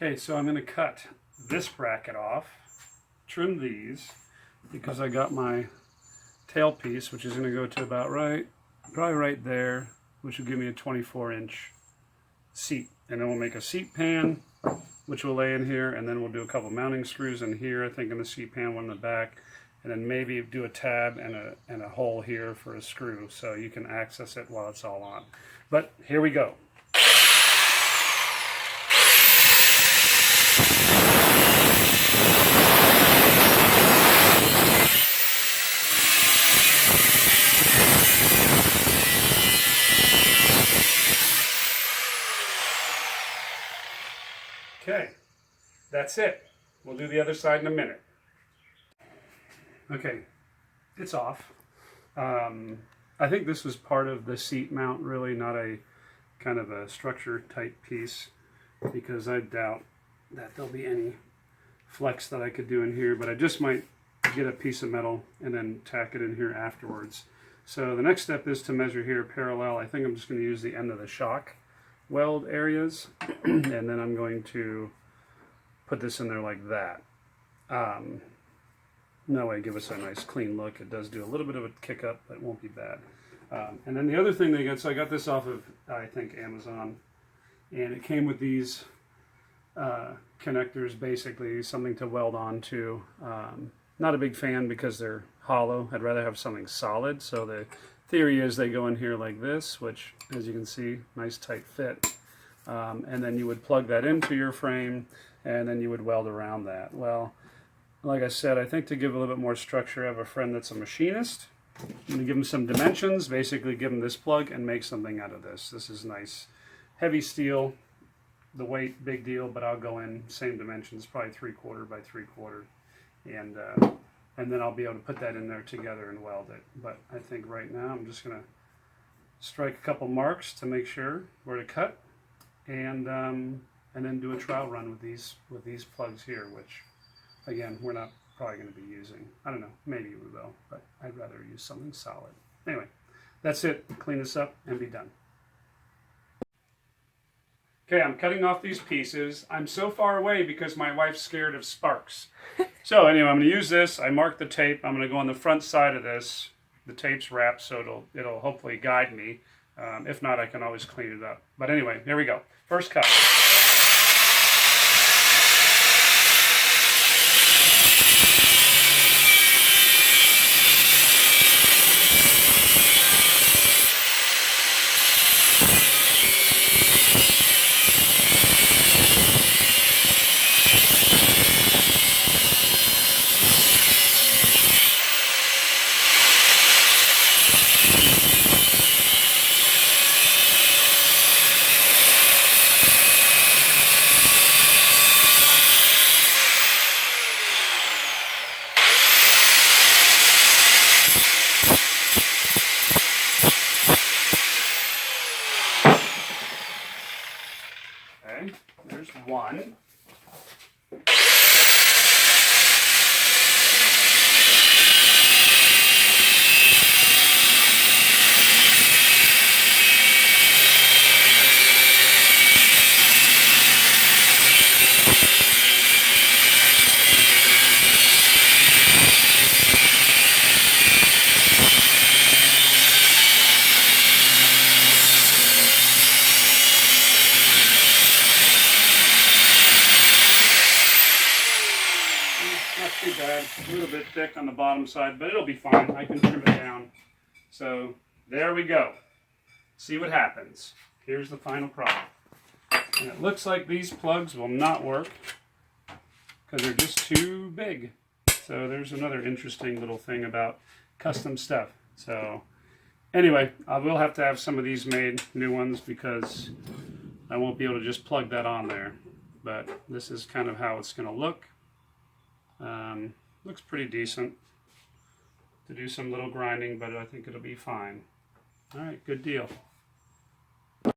Okay, so I'm going to cut this bracket off, trim these, because I got my tailpiece, which is going to go to about probably right there, which will give me a 24-inch seat. And then we'll make a seat pan, which we'll lay in here, and then we'll do a couple mounting screws in here, I think in the seat pan, one in the back, and then maybe do a tab and a hole here for a screw, so you can access it while it's all on. But here we go. Okay, that's it. We'll do the other side in a minute. Okay, it's off. I think this was part of the seat mount, really, not a kind of a structure type piece, because I doubt that there'll be any flex that I could do in here, but I just might get a piece of metal and then tack it in here afterwards. So the next step is to measure here parallel. I think I'm just going to use the end of the shock weld areas, and then I'm going to put this in there like that. That way give us a nice clean look. It does do a little bit of a kick up, but it won't be bad. And then the other thing they got, so I got this off of, I think, Amazon, and it came with these connectors, basically something to weld onto. Not a big fan because they're hollow. I'd rather have something solid. So the theory is they go in here like this, which, as you can see, nice tight fit. And then you would plug that into your frame, and then you would weld around that. Well, like I said, I think to give a little bit more structure, I have a friend that's a machinist. I'm going to give him some dimensions, basically give him this plug and make something out of this. This is nice heavy steel, the weight, big deal, but I'll go in same dimensions, probably 3/4 by 3/4. And then I'll be able to put that in there together and weld it. But I think right now I'm just going to strike a couple marks to make sure where to cut, and then do a trial run with these plugs here, which again we're not probably going to be using. I don't know, maybe we will, but I'd rather use something solid. Anyway, that's it. Clean this up and be done. Okay, I'm cutting off these pieces. I'm so far away because my wife's scared of sparks. So anyway, I'm going to use this. I marked the tape. I'm going to go on the front side of this. The tape's wrapped, so it'll hopefully guide me. If not, I can always clean it up. But anyway, here we go. First cut. Okay, there's one. Not too bad, a little bit thick on the bottom side, but it'll be fine. I can trim it down. So there we go. See what happens. Here's the final product. And it looks like these plugs will not work because they're just too big. So there's another interesting little thing about custom stuff. So anyway, I will have to have some of these made, new ones, because I won't be able to just plug that on there. But this is kind of how it's going to look. Looks pretty decent. To do some little grinding, but I think it'll be fine. All right, good deal.